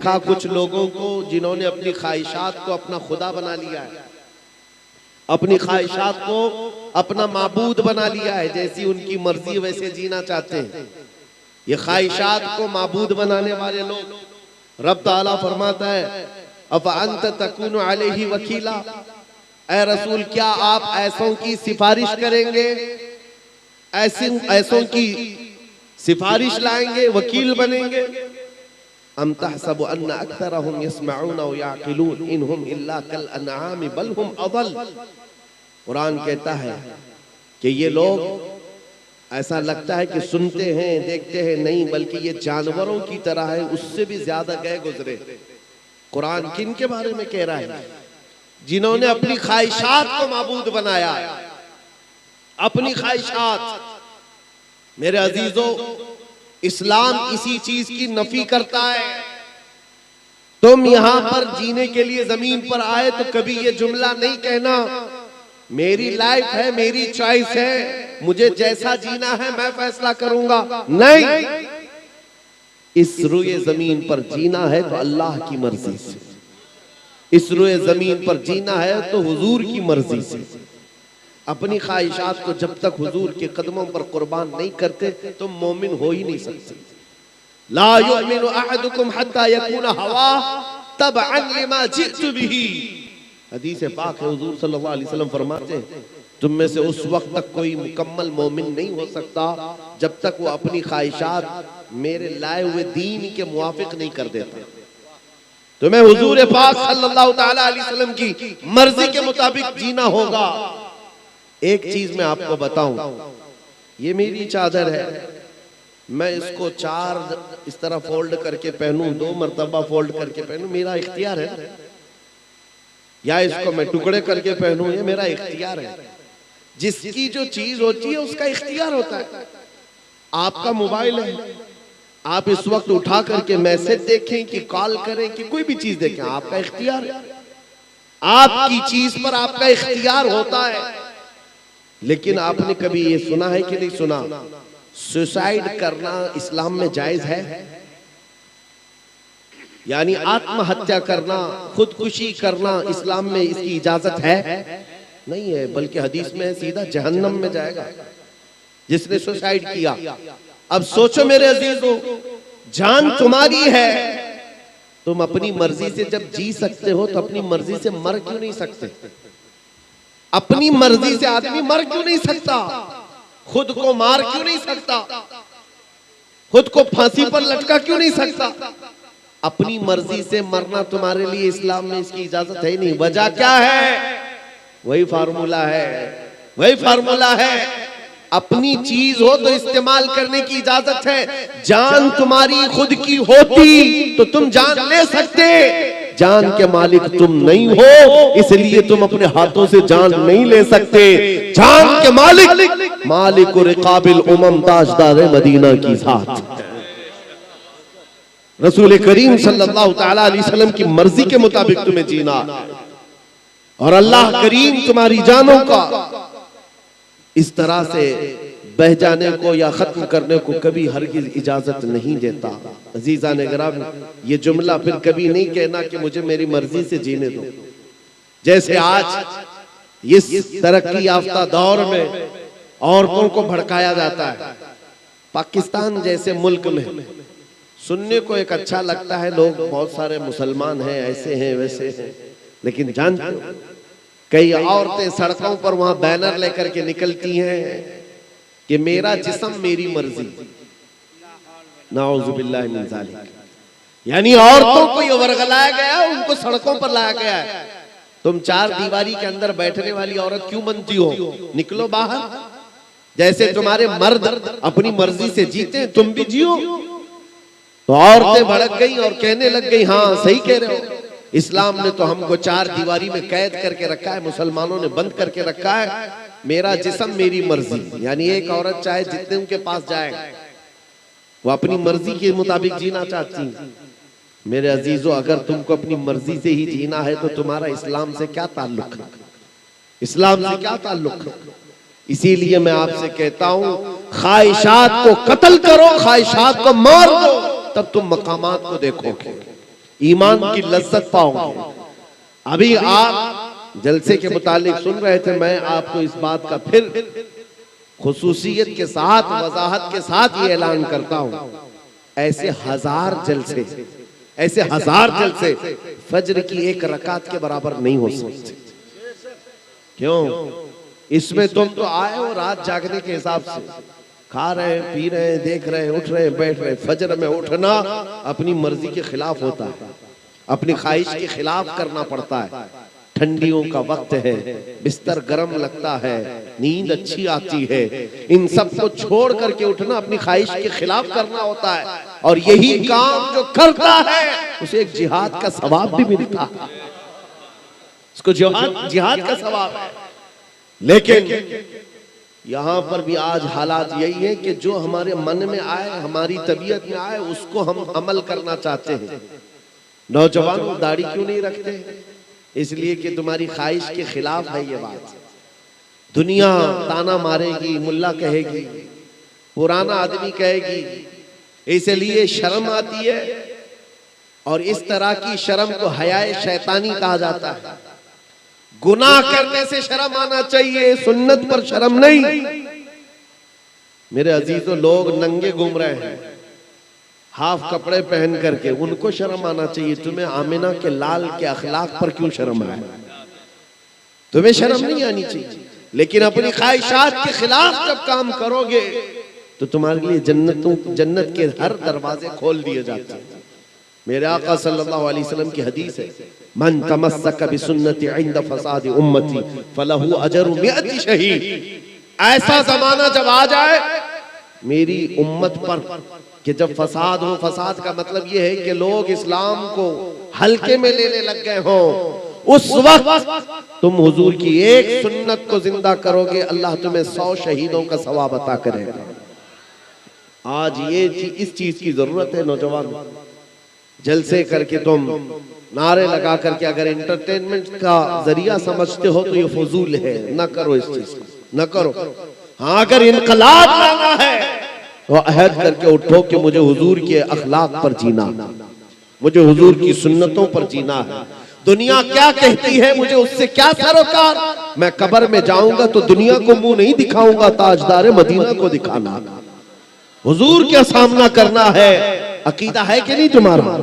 देखा कुछ लोगों को जिन्होंने अपनी ख्वाहिशात को अपना खुदा बना लिया है, अपनी ख्वाहिशात को अपना माबूद बना लिया है, जैसी उनकी मर्जी वैसे जीना चाहते हैं। ये ख्वाहिशात को माबूद बनाने वाले लोग रब ताला फरमाता है अफ़अंत तकूनु अलैहि वकीला, ऐ रसूल क्या आप ऐसों की सिफारिश करेंगे, ऐसों की सिफारिश लाएंगे, वकील बनेंगे। अम तहसबु अन्ना अक्सरहुम यस्मऊना व याक़िलून इनहुम इल्ला कल अनआम बल हुम अदल। कुरान कहता है कि ये लोग ऐसा लगता है कि सुनते हैं देखते हैं, नहीं बल्कि ये जानवरों की तरह है, उससे भी ज्यादा गए गुजरे। कुरान किन के बारे में कह रहा है? जिन्होंने अपनी ख्वाहिशात को माबूद बनाया, अपनी ख्वाहिशात। मेरे अजीजों, इस्लाम इसी चीज की नफी करता है। तुम यहां पर जीने के लिए जमीन पर आए तो कभी ये जुमला नहीं कहना मेरी लाइफ है, मेरी चॉइस है, मुझे जैसा जीना है मैं फैसला करूंगा। नहीं, इस रुए जमीन पर जीना है तो अल्लाह की मर्जी से, इस रुए जमीन पर जीना है तो हुजूर की मर्जी से। अपनी ख्वाहिशात को जब तक हुजूर के कदमों पर कुर्बान नहीं करते तुम मोमिन हो ही नहीं सकते। ला युमिनु अहदुकुम हत्ता यकूना हवा तबअन लिमा जितु बिही। हदीस पाक है, हुजूर सल्लल्लाहु अलैहि वसल्लम फरमाते हैं तुम में से उस वक्त तक कोई मुकम्मल मोमिन नहीं हो सकता जब तक वो अपनी ख्वाहिशात मेरे लाए हुए दीन के मुवाफिक नहीं कर देता। तुम्हें हुजूर पाक सल्लल्लाहु तआला अलैहि वसल्लम की मर्जी के मुताबिक जीना होगा। एक चीज मैं आपको बताऊं, ये मेरी चादर है, मैं इसको 4 इस तरह फोल्ड करके पहनूं, 2 मर्तबा फोल्ड करके पहनूं, मेरा इख्तियार है। या इसको मैं टुकड़े करके पहनूं, ये मेरा इख्तियार है। जिसकी जो चीज होती है उसका इख्तियार होता है। आपका मोबाइल है, आप इस वक्त उठा करके मैसेज देखें कि कॉल करें कि कोई भी चीज देखें, आपका इख्तियार है। आपकी चीज पर आपका इख्तियार होता है। लेकिन आपने कभी ये सुना है कि नहीं सुना, सुसाइड करना इस्लाम में जायज है? यानी आत्महत्या करना, खुदकुशी करना इस्लाम में इसकी इजाजत है? नहीं है, बल्कि हदीस में सीधा जहन्नम में जाएगा जिसने सुसाइड किया। अब सोचो मेरे अजीजों, जान तुम्हारी है, तुम अपनी मर्जी से जब जी सकते हो तो अपनी मर्जी से मर क्यों नहीं सकते? अपनी मर्जी से आदमी मर क्यों नहीं सकता? खुद को मार क्यों नहीं सकता? खुद को फांसी पर लटका क्यों नहीं सकता? अपनी मर्जी से मरना तुम्हारे लिए इस्लाम में इसकी इजाजत है ही नहीं। वजह क्या है? वही फार्मूला है, वही फार्मूला है। अपनी चीज हो तो इस्तेमाल करने की इजाजत है। जान तुम्हारी खुद की होती तो तुम जान ले सकते, जान के मालिक तुम नहीं हो इसलिए तुम अपने हाथों से जान नहीं ले सकते। जान के मालिक मालिक रिकाबिल उमम ताजदार मदीना की जात रसूल करीम सल्लल्लाहु तआला अलैहि वसल्लम की मर्जी के मुताबिक तुम्हें जीना, और अल्लाह करीम तुम्हारी जानों का इस तरह से बह जाने को या खत्म करने को कभी हरगिज इजाजत नहीं देता। अजीजा ने गिरामी, ये जुमला फिर कभी नहीं कहना कि मुझे मेरी मर्जी से जीने दो। जैसे आज इस तरक्की याफ्ता दौर में औरतों को भड़काया जाता है, पाकिस्तान जैसे मुल्क में सुनने को एक अच्छा लगता है, लोग बहुत सारे मुसलमान हैं, ऐसे हैं वैसे हैं, लेकिन जानते हो कई औरतें सड़कों पर वहां बैनर लेकर के निकलती हैं कि मेरा जिस्म मेरी मर्जी। नाउजुबिल्लाह मिन ज़ालिक। यानी औरतों को ये वर्गलाया गया है, उनको सड़कों पर लाया गया है। तुम 4 दीवारी के अंदर बैठने वाली औरत क्यों बनती हो? निकलो बाहर। जैसे तुम्हारे मर्द अपनी मर्जी से जीते तुम भी जियो। तो औरतें भड़क गई और कहने लग गई हाँ सही कह रहे हो, इस्लाम ने तो हमको 4 दीवारी में कैद करके रखा है, मुसलमानों ने बंद करके रखा है, मेरा जिस्म मेरी मर्जी। यानी एक औरत चाहे जितने उनके पास जाए वो अपनी मर्जी के मुताबिक जीना चाहती। मेरे अजीजों, अगर तुमको अपनी मर्जी से ही जीना है तो तुम्हारा इस्लाम से क्या ताल्लुक है? इस्लाम से क्या ताल्लुक है? इसीलिए मैं आपसे कहता हूं, ख्वाहिशात को कत्ल करो, ख्वाहिशात को मार दो, तब तुम मकामात को देखोगे। ईमान की लज्जत पाओगे। अभी आप जलसे के मुतालिक सुन रहे थे, मैं आपको इस बात का फिर खुसूसियत के साथ, वजाहत के साथ ये ऐलान करता हूं, ऐसे हजार जलसे फज्र की एक रकात के बराबर नहीं हो सकते। क्यों? इसमें तुम तो आए हो रात जागने के हिसाब से, खा रहे हैं, पी रहे हैं, देख रहे हैं, उठ रहे हैं, बैठ रहे हैं। फज्र में उठना अपनी मर्जी के खिलाफ होता है, अपनी ख्वाहिश के खिलाफ करना पड़ता है। ठंडियों का वक्त है, बिस्तर गर्म लगता है, नींद अच्छी आती है, इन सब को छोड़ करके उठना अपनी ख्वाहिश के खिलाफ करना होता है। और यही काम जो करता है उसे एक जिहाद का सवाब भी मिलता है, उसको जिहाद का सवाब है। लेकिन यहां पर भी आज हालात यही है कि जो हमारे मन में आए, हमारी तबीयत में आए, उसको हम अमल करना चाहते हैं। नौजवान दाढ़ी क्यों नहीं रखते? इसलिए कि तुम्हारी ख्वाहिश के खिलाफ है ये बात। दुनिया ताना मारेगी, मुल्ला कहेगी, पुराना आदमी कहेगी, इसलिए शर्म आती है। और इस तरह की शर्म को हयाए शैतानी कहा जाता है। गुनाह करने से शर्म आना चाहिए, सुन्नत पर शर्म नहीं। मेरे अजीजों, लोग नंगे घूम रहे हैं हाफ कपड़े पहन करके, उनको शर्म आना चाहिए। तुम्हें आमिना के लाल के अखलाक पर क्यों शर्म आए? तुम्हें शर्म नहीं आनी चाहिए। लेकिन अपनी ख्वाहिशात के खिलाफ जब काम करोगे तो तुम्हारे लिए जन्नत के हर दरवाजे खोल दिए जाते हैं। मेरे आका सल्लल्लाहु अलैहि वसल्लम की हदीस है, मन तमस्सक बिसुन्नती इंद फसाद उम्मती फलहु अजरु मिअती शहीद। ऐसा जमाना जब आ जाए मेरी उम्मत पर कि जब फसाद हो, फसाद का मतलब यह है कि लोग इस्लाम को हल्के में लेने लग गए हो, उस वक्त तुम हुजूर की एक सुन्नत को जिंदा करोगे, अल्लाह तुम्हें 100 शहीदों का सवाब अता करेगा। आज ये इस चीज की जरूरत है। नौजवान, जलसे करके तुम नारे लगा करके अगर एंटरटेनमेंट का जरिया समझते हो तो ये फजूल है, न करो इस चीज को, न करो। हाँ, अगर इनकलाब लाना है तो अहद करके उठो कि मुझे हुजूर के अखलाक पर जीना, मुझे हुजूर की सुन्नतों पर जीना है। दुनिया क्या कहती है मुझे उससे क्या सरोकार। मैं कब्र में जाऊंगा तो दुनिया को मुंह नहीं दिखाऊंगा, ताजदार मदीना को दिखाना, हुजूर का सामना करना है। अकीदा है कि नहीं तुम्हारा?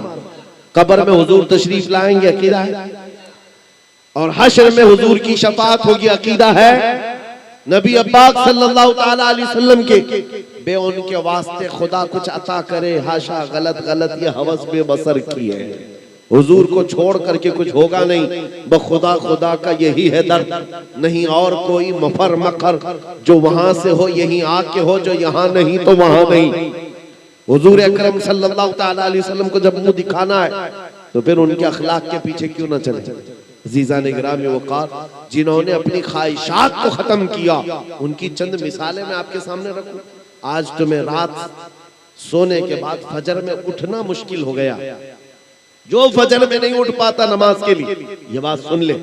कब्र में हुजूर तशरीफ लाएंगे, अकीदा है। और हश्र में हुजूर की शफाअत होगी, अकीदा है। नबी अब्बाक सल्लल्लाहु ताला अलैहि वसल्लम के बे उनके वास्ते खुदा कुछ अता करे, हाशा, गलत गलत ये हवस बेबसर की है। हुजूर को छोड़ करके कुछ होगा नहीं, बखुदा खुदा का यही है दर्द, नहीं और कोई मफर मकर। जो वहां से हो यहीं आके हो, जो यहाँ नहीं तो वहां नहीं। हुजूर अकरम सल्लल्लाहु ताला अलैहि वसल्लम को जब मुंह दिखाना है तो फिर उनके अखलाक के पीछे क्यों ना चले। अज़ीज़ान गिरामी वक़ार, जिन्होंने अपनी ख्वाहिशात को खत्म किया, उनकी चंद मिसालें मैं आपके सामने रखूं। आज तुम्हें रात सोने के बाद फजर में उठना मुश्किल हो गया। जो फजर में नहीं उठ पाता नमाज के लिए, ये बात सुन ले,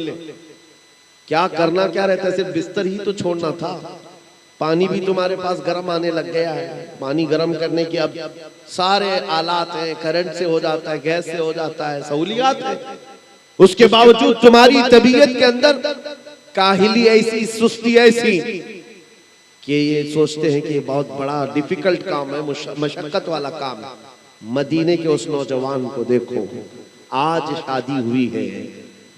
क्या करना क्या रहता है? सिर्फ बिस्तर ही तो छोड़ना था। पानी भी तुम्हारे पास गर्म आने लग गया है। पानी गर्म करने की अब सारे आलात हैं, करंट से हो जाता है, गैस से हो जाता है, सहूलियात है। उसके बावजूद तुम्हारी तबीयत के अंदर काहिली ऐसी, सुस्ती ऐसी कि ये सोचते हैं कि बहुत बड़ा डिफिकल्ट काम है, मशक्कत वाला काम है। मदीने के उस नौजवान को देखो, आज शादी हुई है,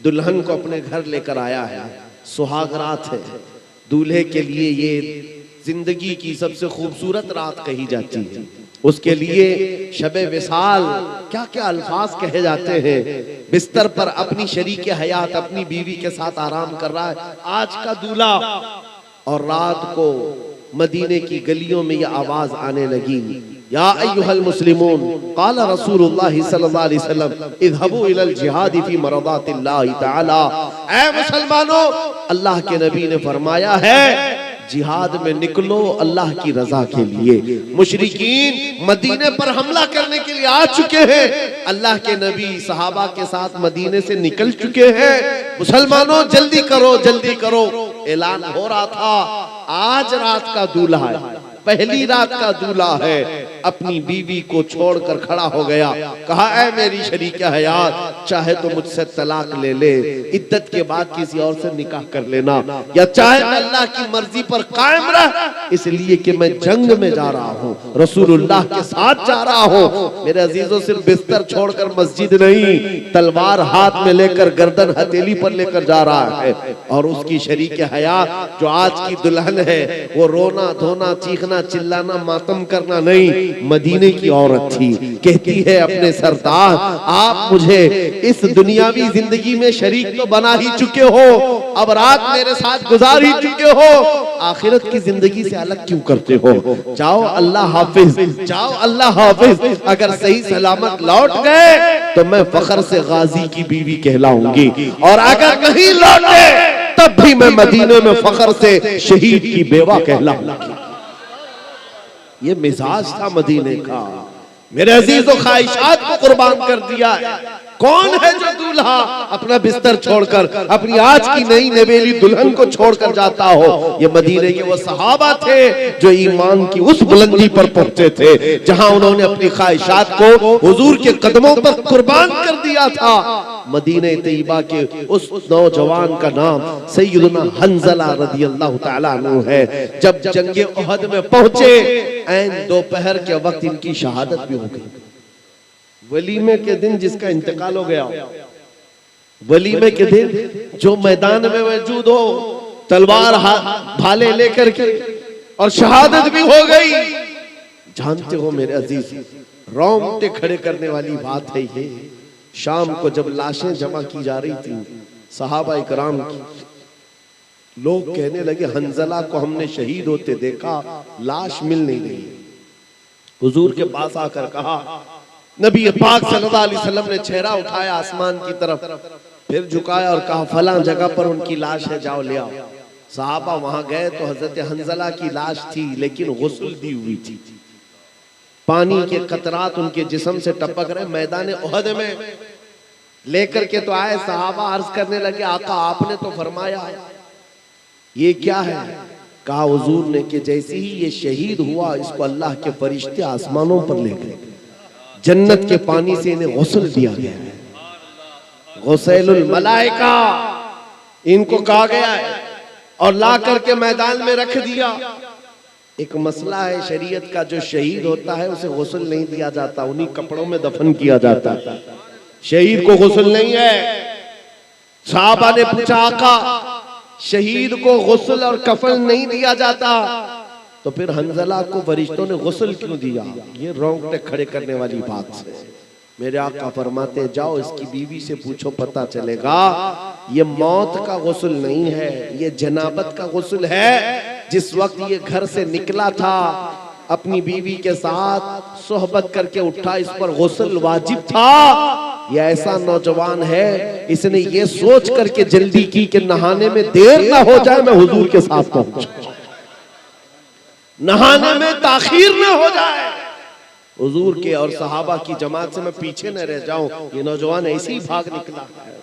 दुल्हन को अपने घर लेकर आया है, सुहाग रात है, दूल्हे के लिए ये जिंदगी की सबसे खूबसूरत रात कही जाती है। उसके लिए शबे विसाल, क्या क्या अल्फाज कहे जाते हैं। बिस्तर पर अपनी शरीके हयात अपनी बीवी के साथ आराम कर रहा है आज का दूल्हा, और रात को मदीने की गलियों में यह आवाज आने लगी, या अय्युहल मुस्लिमून क़ाल रसूलुल्लाह सल्लल्लाहु अलैहि वसल्लम इज़हबू इलल जिहाद फी मरदातिल्लाहि तआला। ऐ मुसलमानों, अल्लाह के नबी ने फरमाया है जिहाद में निकलो अल्लाह की रजा के लिए। मुशरिकीन मदीने पर हमला करने के लिए आ चुके हैं, अल्लाह के नबी सहाबा के साथ मदीने से निकल चुके हैं। मुसलमानों जल्दी करो, जल्दी करो। ऐलान हो रहा था आज रात का दूल्हा है, पहली रात का दूल्हा है, अपनी बीवी को छोड़कर खड़ा हो गया, कहा ऐ मेरी शरीक हयात, चाहे तो मुझसे तलाक ले ले, इद्दत के बाद किसी और से निकाह कर लेना, या चाहे अल्लाह की मर्जी पर कायम रह, इसलिए कि मैं जंग में जा रहा हूँ, रसूलुल्लाह के साथ जा रहा हूँ। मेरे अजीजों, सिर्फ बिस्तर छोड़कर मस्जिद नहीं, तलवार हाथ में लेकर गर्दन हथेली पर लेकर जा रहा है। और उसकी शरीक हयात जो आज की दुल्हन है, वो रोना धोना चीखना चिल्लाना मातम करना नहीं, मदीने की औरत थी। कहती है अपने सरदार, आप मुझे इस दुनियावी जिंदगी में शरीक तो बना ही चुके हो, अब रात मेरे साथ गुजार ही चुके हो, आखिरत की जिंदगी से अलग क्यों करते हो? जाओ अल्लाह हाफिज, जाओ अल्लाह हाफिज। अगर सही सलामत लौट गए तो मैं फख्र से गाजी की बीवी कहलाऊंगी, और अगर नहीं लौटे तब भी मैं मदीने में फख्र से शहीद की बेवा कहलाऊंगी। ये मिजाज था मदीने का। मेरे अजीजों, ख्वाहिशात को कुर्बान कर दिया है। कौन है जो दूल्हा अपना बिस्तर छोड़कर अपनी आज की नई नवेली दुल्हन को छोड़कर जाता हो? ये मदीने के वो सहाबा थे जो ईमान की उस बुलंदी पर पहुंचे थे जहां उन्होंने अपनी ख्वाहिशात को हुजूर के कदमों पर कुर्बान कर दिया था। मदीने तैयबा के उस नौजवान का नाम सैयदना हंज़ला रज़ियल्लाहु ताला अन्हु है। जब जंगे उहद में पहुंचे, ऐन दोपहर के वक्त इनकी शहादत भी हो गई। वलीमे के दिन जिसका इंतकाल हो गया, वलीमे के दिन जो मैदान में मौजूद हो, तलवार भाले लेकर के, और शहादत भी हो गई। जानते हो मेरे अजीज, रोंगटे खड़े करने वाली बात है ये। शाम को जब लाशें जमा की जा रही थी सहाबा इकराम की, लोग कहने लगे हंज़ला को हमने शहीद होते देखा, लाश मिल नहीं रही। हुजूर के पास आकर कहा, नबी पाक सल्लल्लाहु अलैहि वसल्लम ने चेहरा उठाया आसमान की तरफ, फिर झुकाया और कहा फलां जगह पर उनकी लाश है, जाओ ले आओ। सहाबा वहां गए तो हजरत हंज़ला की लाश थी, लेकिन गुस्ल दी हुई थी। पानी के कतरात उनके जिस्म से टपक रहे। मैदान उहद में लेकर के तो आए, सहाबा अर्ज करने लगे, आका आपने तो फरमाया ये क्या है? कहा हुजूर ने कि जैसे ही ये शहीद हुआ, इसको अल्लाह के फरिश्ते आसमानों पर ले गए, जन्नत के पानी से इन्हें गुस्ल दिया गया है, गुसैलुल मलाइका इनको कहा गया है, और ला करके मैदान में रख दिया। एक मसला है शरीयत का, जो शहीद होता है उसे गुस्ल नहीं दिया जाता, उन्हीं कपड़ों में दफन किया जाता है। शहीद को गुस्ल नहीं है। साहबा ने पूछा, आका शहीद को गुस्ल और कफन नहीं दिया जाता, तो फिर हंज़ला को फरिश्तों ने गुस्ल क्यों दिया? ये रोंगटे खड़े करने वाली बात है। मेरे आका फरमाते, जाओ इसकी बीवी से पूछो, पता चलेगा। ये मौत का गुस्ल नहीं है, ये जनाबत का गुस्ल है। जिस वक्त ये घर से निकला था, अपनी बीवी के साथ सोहबत करके उठा, इस पर गुस्ल वाजिब था। ये ऐसा नौजवान है, इसने ये सोच करके जल्दी की कि नहाने में देर ना हो जाए, मैं हुजूर के साथ पहुंचूं, नहाने में ताखीर न हो जाए, हुजूर के और सहाबा की जमात से मैं पीछे न रह जाऊं। ये नौजवान ऐसे ही भाग निकला है।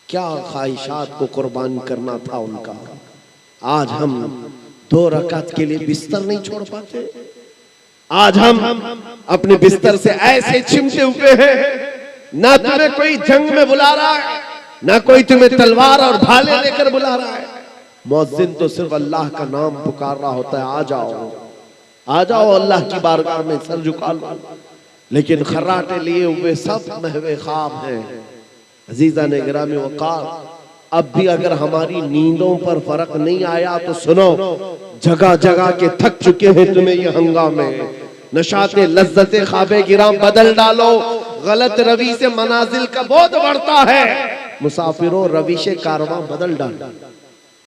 क्या ख्वाहिशात को कुर्बान करना था उनका। आज हम 2 रकात के लिए बिस्तर नहीं छोड़ पाते। आज हम अपने बिस्तर से ऐसे चिमटे हुए हैं, ना तुम्हें कोई जंग में बुला रहा है, ना कोई तुम्हें तलवार और भाले लेकर बुला रहा है। मुअज्जिन तो सिर्फ अल्लाह का नाम पुकार रहा होता है, आ जाओ आ जाओ अल्लाह की बारगाह में सर झुका लो। लेकिन खर्राटे लिए हुए सब महवे ख्वाब हैं। अजीजा ने गिरामी वक़ार, अब भी अगर हमारी नींदों पर फर्क नहीं आया तो सुनो, जगह जगह के थक चुके हैं तुम्हें ये हंगामे। नशाते लज्जते ख्वाबे गिराम बदल डालो, गलत रवि से मनाजिल का बोझ बढ़ता है। मुसाफिरों रविशे कारवां बदल डालो।